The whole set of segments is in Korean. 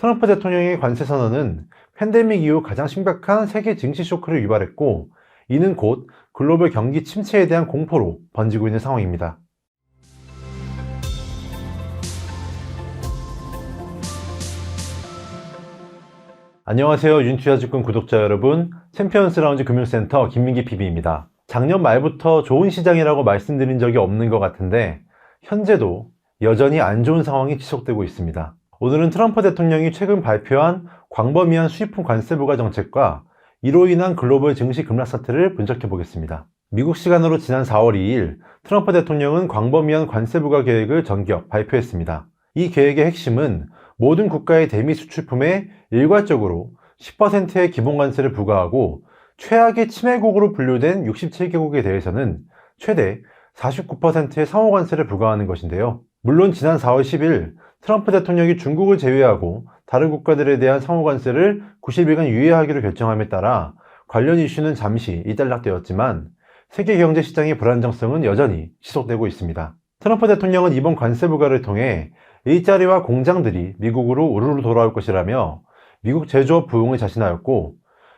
트럼프 대통령의 관세 선언은 팬데믹 이후 가장 심각한 세계 증시 쇼크를 유발했고, 이는 곧 글로벌 경기 침체에 대한 공포로 번지고 있는 상황입니다. 안녕하세요. 윤투자증권 구독자 여러분, 챔피언스 라운지 금융센터 김민기 PB입니다. 작년 말부터 좋은 시장이라고 말씀드린 적이 없는 것 같은데 현재도 여전히 안 좋은 상황이 지속되고 있습니다. 오늘은 트럼프 대통령이 최근 발표한 광범위한 수입품 관세 부과 정책과 이로 인한 글로벌 증시 급락 사태를 분석해 보겠습니다. 미국 시간으로 지난 4월 2일 트럼프 대통령은 광범위한 관세 부과 계획을 전격 발표했습니다. 이 계획의 핵심은 모든 국가의 대미 수출품에 일괄적으로 10%의 기본 관세를 부과하고 최악의 침해국으로 분류된 67개국에 대해서는 최대 49%의 상호 관세를 부과하는 것인데요. 물론 지난 4월 10일 트럼프 대통령이 중국을 제외하고 다른 국가들에 대한 상호 관세를 90일간 유예하기로 결정함에 따라 관련 이슈는 잠시 일단락되었지만 세계 경제 시장의 불안정성은 여전히 지속되고 있습니다. 트럼프 대통령은 이번 관세 부과를 통해 일자리와 공장들이 미국으로 우르르 돌아올 것이라며 미국 제조업 부흥을 자신하였고,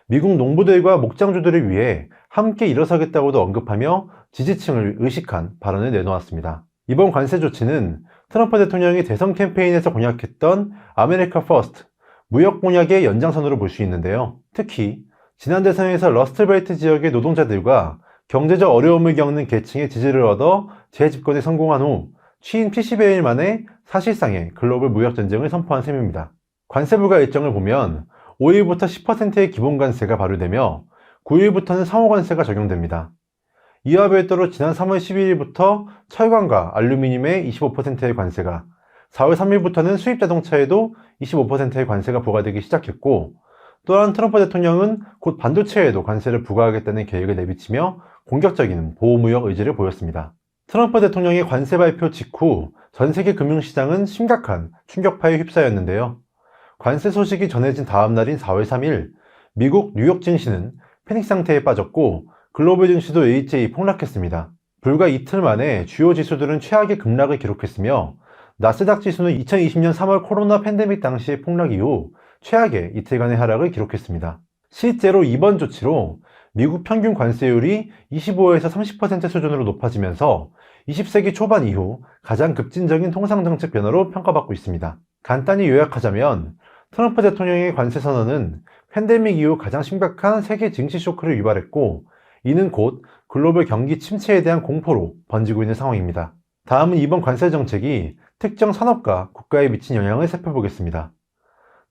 미국 농부들과 목장주들을 위해 함께 일어서겠다고도 언급하며 지지층을 의식한 발언을 내놓았습니다. 이번 관세 조치는 트럼프 대통령이 대선 캠페인에서 공약했던 아메리카 퍼스트 무역 공약의 연장선으로 볼 수 있는데요. 특히 지난 대선에서 러스트벨트 지역의 노동자들과 경제적 어려움을 겪는 계층의 지지를 얻어 재집권에 성공한 후 취임 70여일 만에 사실상의 글로벌 무역 전쟁을 선포한 셈입니다. 관세 부과 일정을 보면 5일부터 10%의 기본 관세가 발효되며 9일부터는 상호 관세가 적용됩니다. 이와 별도로 지난 3월 12일부터 철강과 알루미늄에 25%의 관세가, 4월 3일부터는 수입 자동차에도 25%의 관세가 부과되기 시작했고, 또한 트럼프 대통령은 곧 반도체에도 관세를 부과하겠다는 계획을 내비치며 공격적인 보호무역 의지를 보였습니다. 트럼프 대통령의 관세 발표 직후 전 세계 금융시장은 심각한 충격파에 휩싸였는데요. 관세 소식이 전해진 다음 날인 4월 3일 미국 뉴욕 증시는 패닉 상태에 빠졌고 글로벌 증시도 일제히 폭락했습니다. 불과 이틀 만에 주요 지수들은 최악의 급락을 기록했으며 나스닥 지수는 2020년 3월 코로나 팬데믹 당시의 폭락 이후 최악의 이틀간의 하락을 기록했습니다. 실제로 이번 조치로 미국 평균 관세율이 25에서 30% 수준으로 높아지면서 20세기 초반 이후 가장 급진적인 통상정책 변화로 평가받고 있습니다. 간단히 요약하자면 트럼프 대통령의 관세 선언은 팬데믹 이후 가장 심각한 세계 증시 쇼크를 유발했고, 이는 곧 글로벌 경기 침체에 대한 공포로 번지고 있는 상황입니다. 다음은 이번 관세 정책이 특정 산업과 국가에 미친 영향을 살펴보겠습니다.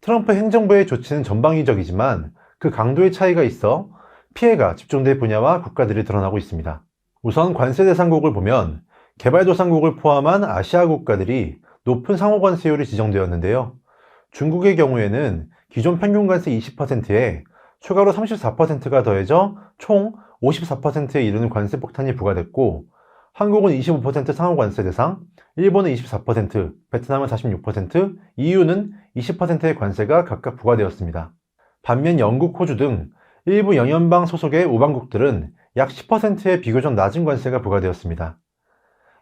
트럼프 행정부의 조치는 전방위적이지만 그 강도의 차이가 있어 피해가 집중될 분야와 국가들이 드러나고 있습니다. 우선 관세 대상국을 보면 개발도상국을 포함한 아시아 국가들이 높은 상호 관세율이 지정되었는데요. 중국의 경우에는 기존 평균 관세 20%에 추가로 34%가 더해져 총 54%에 이르는 관세 폭탄이 부과됐고, 한국은 25% 상호 관세 대상, 일본은 24%, 베트남은 46%, EU는 20%의 관세가 각각 부과되었습니다. 반면 영국, 호주 등 일부 영연방 소속의 우방국들은 약 10%의 비교적 낮은 관세가 부과되었습니다.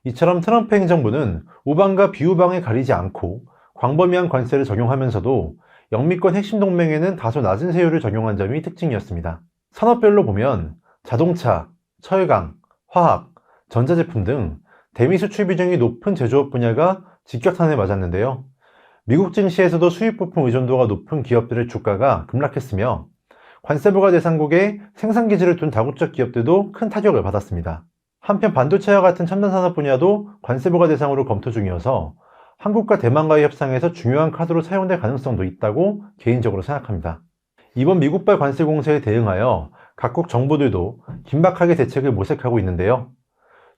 이처럼 트럼프 행정부는 우방과 비우방에 가리지 않고 광범위한 관세를 적용하면서도 영미권 핵심 동맹에는 다소 낮은 세율을 적용한 점이 특징이었습니다. 산업별로 보면 자동차, 철강, 화학, 전자제품 등 대미 수출 비중이 높은 제조업 분야가 직격탄을 맞았는데요. 미국 증시에서도 수입 부품 의존도가 높은 기업들의 주가가 급락했으며 관세 부과 대상국의 생산 기지를 둔 다국적 기업들도 큰 타격을 받았습니다. 한편 반도체와 같은 첨단 산업 분야도 관세 부과 대상으로 검토 중이어서 한국과 대만과의 협상에서 중요한 카드로 사용될 가능성도 있다고 개인적으로 생각합니다. 이번 미국발 관세 공세에 대응하여 각국 정부들도 긴박하게 대책을 모색하고 있는데요.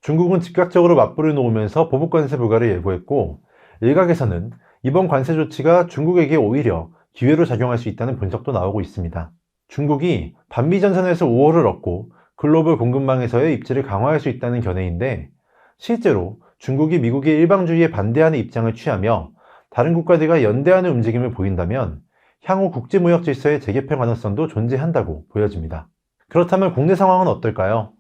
중국은 즉각적으로 맞불을 놓으면서 보복 관세 부과를 예고했고, 일각에서는 이번 관세 조치가 중국에게 오히려 기회로 작용할 수 있다는 분석도 나오고 있습니다. 중국이 반미 전선에서 우호를 얻고 글로벌 공급망에서의 입지를 강화할 수 있다는 견해인데, 실제로 중국이 미국의 일방주의에 반대하는 입장을 취하며 다른 국가들과 연대하는 움직임을 보인다면 향후 국제무역 질서의 재개편 가능성도 존재한다고 보여집니다. 그렇다면 국내 상황은 어떨까요?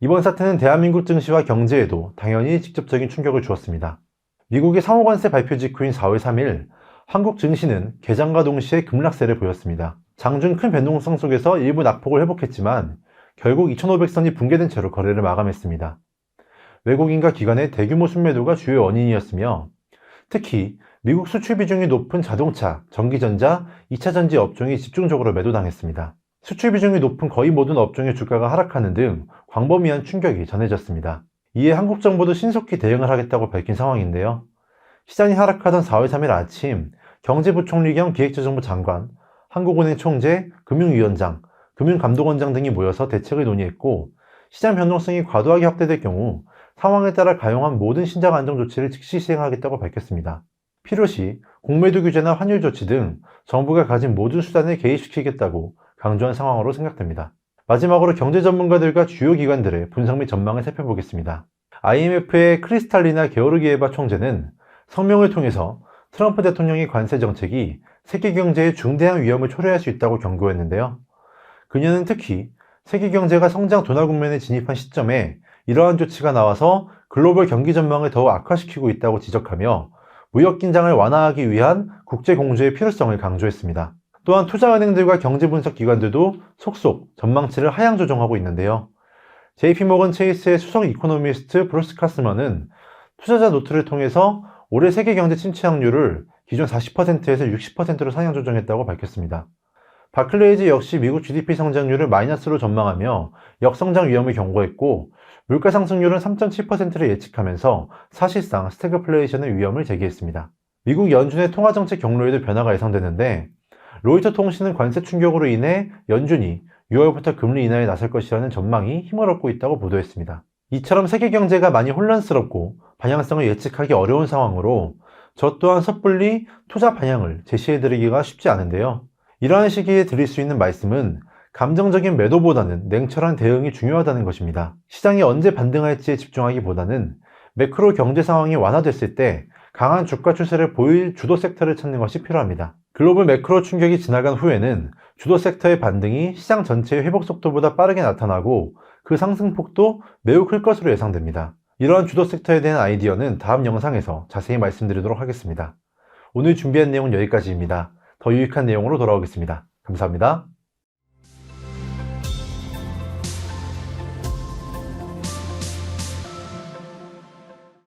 이번 사태는 대한민국 증시와 경제에도 당연히 직접적인 충격을 주었습니다. 미국의 상호관세 발표 직후인 4월 3일 한국 증시는 개장과 동시에 급락세를 보였습니다. 장중 큰 변동성 속에서 일부 낙폭을 회복했지만 결국 2,500선이 붕괴된 채로 거래를 마감했습니다. 외국인과 기관의 대규모 순매도가 주요 원인이었으며 특히 미국 수출 비중이 높은 자동차, 전기전자, 2차전지 업종이 집중적으로 매도당했습니다. 수출 비중이 높은 거의 모든 업종의 주가가 하락하는 등 광범위한 충격이 전해졌습니다. 이에 한국 정부도 신속히 대응을 하겠다고 밝힌 상황인데요. 시장이 하락하던 4월 3일 아침 경제부총리 겸 기획재정부 장관, 한국은행 총재, 금융위원장, 금융감독원장 등이 모여서 대책을 논의했고 시장 변동성이 과도하게 확대될 경우 상황에 따라 가용한 모든 신장 안정 조치를 즉시 시행하겠다고 밝혔습니다. 필요시 공매도 규제나 환율 조치 등 정부가 가진 모든 수단을 개입시키겠다고 강조한 상황으로 생각됩니다. 마지막으로 경제 전문가들과 주요 기관들의 분석 및 전망을 살펴보겠습니다. IMF의 크리스탈리나 게오르기에바 총재는 성명을 통해서 트럼프 대통령의 관세 정책이 세계 경제에 중대한 위험을 초래할 수 있다고 경고했는데요. 그녀는 특히 세계 경제가 성장 둔화 국면에 진입한 시점에 이러한 조치가 나와서 글로벌 경기 전망을 더욱 악화시키고 있다고 지적하며 무역 긴장을 완화하기 위한 국제 공조의 필요성을 강조했습니다. 또한 투자은행들과 경제분석기관들도 속속 전망치를 하향 조정하고 있는데요. JP모건 체이스의 수석 이코노미스트 브루스 카스먼은 투자자 노트를 통해서 올해 세계 경제 침체 확률을 기존 40%에서 60%로 상향 조정했다고 밝혔습니다. 바클레이즈 역시 미국 GDP 성장률을 마이너스로 전망하며 역성장 위험을 경고했고 물가 상승률은 3.7%를 예측하면서 사실상 스태그플레이션의 위험을 제기했습니다. 미국 연준의 통화정책 경로에도 변화가 예상되는데 로이터 통신은 관세 충격으로 인해 연준이 6월부터 금리 인하에 나설 것이라는 전망이 힘을 얻고 있다고 보도했습니다. 이처럼 세계 경제가 많이 혼란스럽고 방향성을 예측하기 어려운 상황으로 저 또한 섣불리 투자 방향을 제시해드리기가 쉽지 않은데요. 이러한 시기에 드릴 수 있는 말씀은 감정적인 매도보다는 냉철한 대응이 중요하다는 것입니다. 시장이 언제 반등할지에 집중하기보다는 매크로 경제 상황이 완화됐을 때 강한 주가 추세를 보일 주도 섹터를 찾는 것이 필요합니다. 글로벌 매크로 충격이 지나간 후에는 주도 섹터의 반등이 시장 전체의 회복 속도보다 빠르게 나타나고 그 상승폭도 매우 클 것으로 예상됩니다. 이러한 주도 섹터에 대한 아이디어는 다음 영상에서 자세히 말씀드리도록 하겠습니다. 오늘 준비한 내용은 여기까지입니다. 더 유익한 내용으로 돌아오겠습니다. 감사합니다.